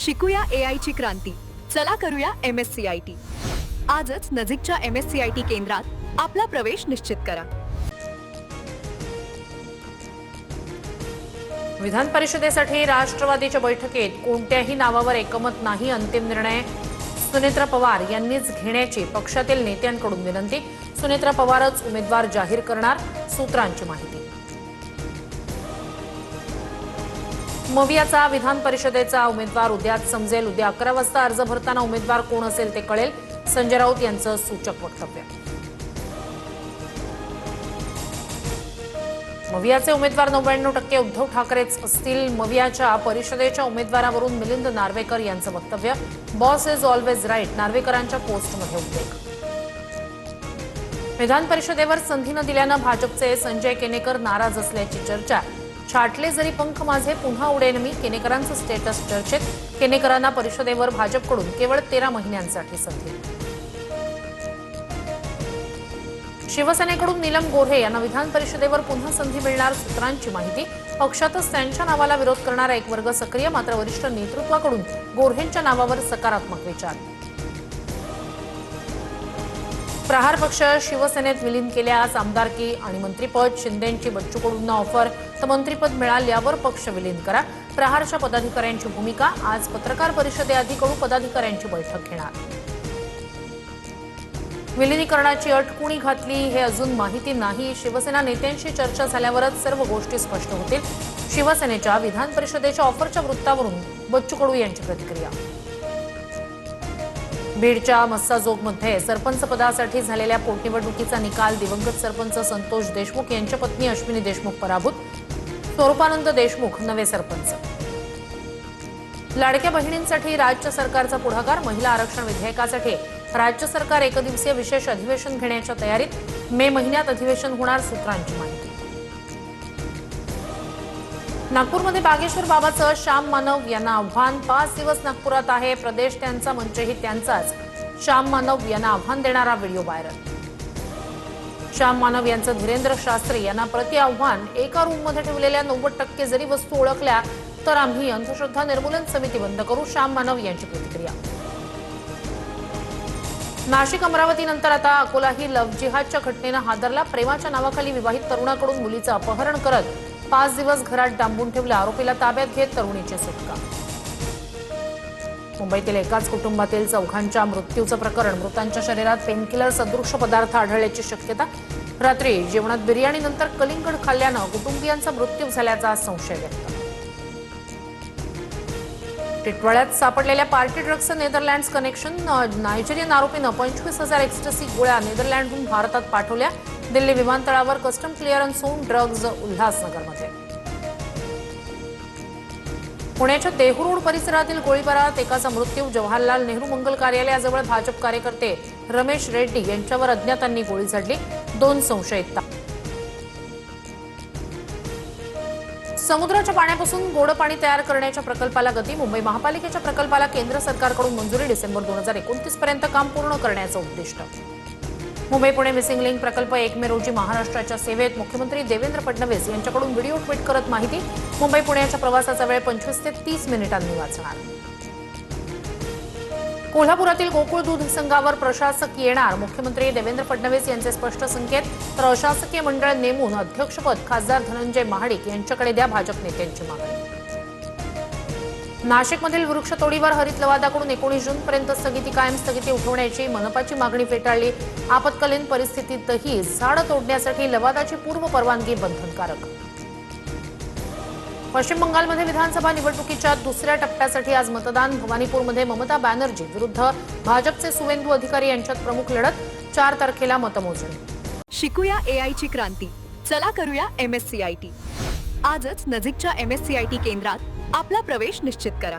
शिकूया AI ची क्रांती. चला करूया MSCIT. आजच नजीकच्या MSCIT केंद्रात आपला प्रवेश निश्चित करा. विधान परिषदेसाठी राष्ट्रवादीच्या बैठकीत कोणत्याही नावावर एकमत नाही. अंतिम निर्णय सुनेत्रा पवार यांनीच घेण्याची पक्षातील नेत्यांकडून विनंती. सुनेत्रा पवारच उमेदवार जाहीर करणार, सूत्रांची माहिती. मवियाचा विधान परिषदेचा उमेदवार उद्याच समजेल. उद्या 11 वाजता अर्ज भरताना उमेदवार कोण असेल ते कळेल. संजय राऊत यांचं सूचक वक्तव्य. मवियाचे उमेदवार 99% उद्धव ठाकरेच असतील. मवियाच्या परिषदेच्या उमेदवारावरून मिलिंद नार्वेकर यांचं वक्तव्य. बॉस इज ऑलवेज राईट, नार्वेकरांच्या पोस्टमध्ये उल्लेख. विधान परिषदेवर संधी न दिल्यानं भाजपचे संजय केनेकर नाराज असल्याची चर्चा. छाटले जरी पंख माझे पुन्हा उडेन मी, केनेकरांचं स्टेटस चर्चेत. केनेकरांना परिषदेवर भाजपकडून केवळ 13 महिन्यांसाठी संधी. शिवसेनेकडून नीलम गोऱ्हे यांना विधान परिषदेवर पुन्हा संधी मिळणार, सूत्रांची माहिती. पक्षातच त्यांच्या नावाला विरोध करणारा एक वर्ग सक्रिय, मात्र वरिष्ठ नेतृत्वाकडून गोऱ्हेंच्या नावावर सकारात्मक विचार. प्रहार पक्ष शिवसेनेत विलीन केल्यास आमदारकी आणि मंत्रीपद. शिंदेंची बच्चू कडूंना ऑफर, तर मंत्रीपद मिळाल्यावर पक्ष विलीन करा. प्रहारच्या पदाधिकाऱ्यांची भूमिका. आज पत्रकार परिषदेआधी कडू पदाधिकाऱ्यांची बैठक घेणार. विलीनीकरणाची अट कुणी घातली हे अजून माहिती नाही. शिवसेना नेत्यांशी चर्चा झाल्यावरच सर्व गोष्टी स्पष्ट होतील. शिवसेनेच्या विधान परिषदेच्या ऑफरच्या वृत्तावरून बच्चू कडू यांची प्रतिक्रिया. बीडच्या मस्साजोगमध्ये सरपंच पदासाठी झालेल्या पोटनिवडणुकीचा निकाल. दिवंगत सरपंच संतोष देशमुख यांच्या पत्नी अश्विनी देशमुख पराभूत. स्वरूपानंद देशमुख नवे सरपंच. लाडक्या बहिणींसाठी राज्य सरकारचा पुढाकार. महिला आरक्षण विधेयकासाठी राज्य सरकार एकदिवसीय विशेष अधिवेशन घेण्याच्या तयारीत. मे महिन्यात अधिवेशन होणार, सूत्रांची माहिती. नागपूरमध्ये बागेश्वर बाबाचं श्याम मानव यांना आव्हान. 5 दिवस नागपुरात आहे प्रदेश, त्यांचा मंचही त्यांचाच. श्याम मानव यांना आव्हान देणारा व्हिडिओ व्हायरल. श्याम मानव यांचं धीरेंद्र शास्त्री यांना प्रति आव्हान. एका रूममध्ये ठेवलेल्या 90% जरी वस्तू ओळखल्या तर आम्ही अंधश्रद्धा निर्मूलन समिती बंद करू, श्याम मानव यांची प्रतिक्रिया. नाशिक अमरावती नंतर आता अकोलाही लव्ह जिहादच्या घटनेनं हादरला. प्रेमाच्या नावाखाली विवाहित तरुणाकडून मुलीचं अपहरण करत 5 दिवस घरात डांबून ठेवलं. आरोपीला ताब्यात घेत तरुणीची सुटका. मुंबईतील एकाच कुटुंबातील 4घांच्या मृत्यूचं प्रकरण. मृतांच्या शरीरात पेनकिलर सदृश पदार्थ आढळल्याची शक्यता. रात्री जेवणात बिर्याणीनंतर कलिंगड खाल्ल्यानं कुटुंबियांचा मृत्यू झाल्याचा संशय व्यक्त. टिटवाळ्यात सापडलेल्या पार्टी ड्रग्सचं नेदरलँड्स कनेक्शन. नायजेरियन आरोपीनं 25,000 एक्स्टसी गोळ्या नेदरलँडहून भारतात पाठवल्या. दिल्ली विमानतळावर कस्टम क्लिअरन्स होऊन ड्रग्ज उल्हासनगरमध्ये. पुण्याच्या देहू रोड परिसरातील गोळीबारात एकाचा मृत्यू. जवाहरलाल नेहरू मंगल कार्यालयाजवळ भाजप कार्यकर्ते रमेश रेड्डी यांच्यावर अज्ञातांनी गोळी झाडली. 2 संशयित. समुद्राच्या पाण्यापासून गोड पाणी तयार करण्याच्या प्रकल्पाला गती. मुंबई महापालिकेच्या प्रकल्पाला केंद्र सरकारकडून मंजुरी. डिसेंबर 2029 पर्यंत काम पूर्ण करण्याचं उद्दिष्ट. मुंबई पुणे मिसिंग लिंक प्रकल्प 1 मे रोजी महाराष्ट्राच्या सेवेत. मुख्यमंत्री देवेंद्र फडणवीस यांच्याकडून व्हिडिओ ट्विट करत माहिती. मुंबई पुण्याच्या प्रवासाचा वेळ 25 ते 30 मिनिटांनी वाचणार. कोल्हापुरातील गोकुळ दूध संघावर प्रशासक येणार. मुख्यमंत्री देवेंद्र फडणवीस यांचे स्पष्ट संकेत. तर अशासकीय मंडळ नेमून अध्यक्षपद खासदार धनंजय महाडिक यांच्याकडे द्या, भाजप नेत्यांची मागणी. नाशिकमधील वृक्षतोडीवर हरित लवादाकडून 19 जूनपर्यंत स्थगिती कायम. स्थगिती उठवण्याची मनपाची मागणी फेटाळली. आपत्कालीन परिस्थितीतही झाडं तोडण्यासाठी लवादाची पूर्व परवानगी बंधनकारक. पश्चिम बंगालमध्ये विधानसभा निवडणुकीच्या 2ऱ्या टप्प्यासाठी आज मतदान. भवानीपूरमध्ये ममता बॅनर्जी विरुद्ध भाजपचे सुवेंदू अधिकारी यांच्यात प्रमुख लढत. 4 तारखेला मतमोजणी. शिकूया AI ची क्रांती. चला करूया MSCIT. आजच नजीकच्या MSCIT केंद्रात आपला प्रवेश निश्चित करा.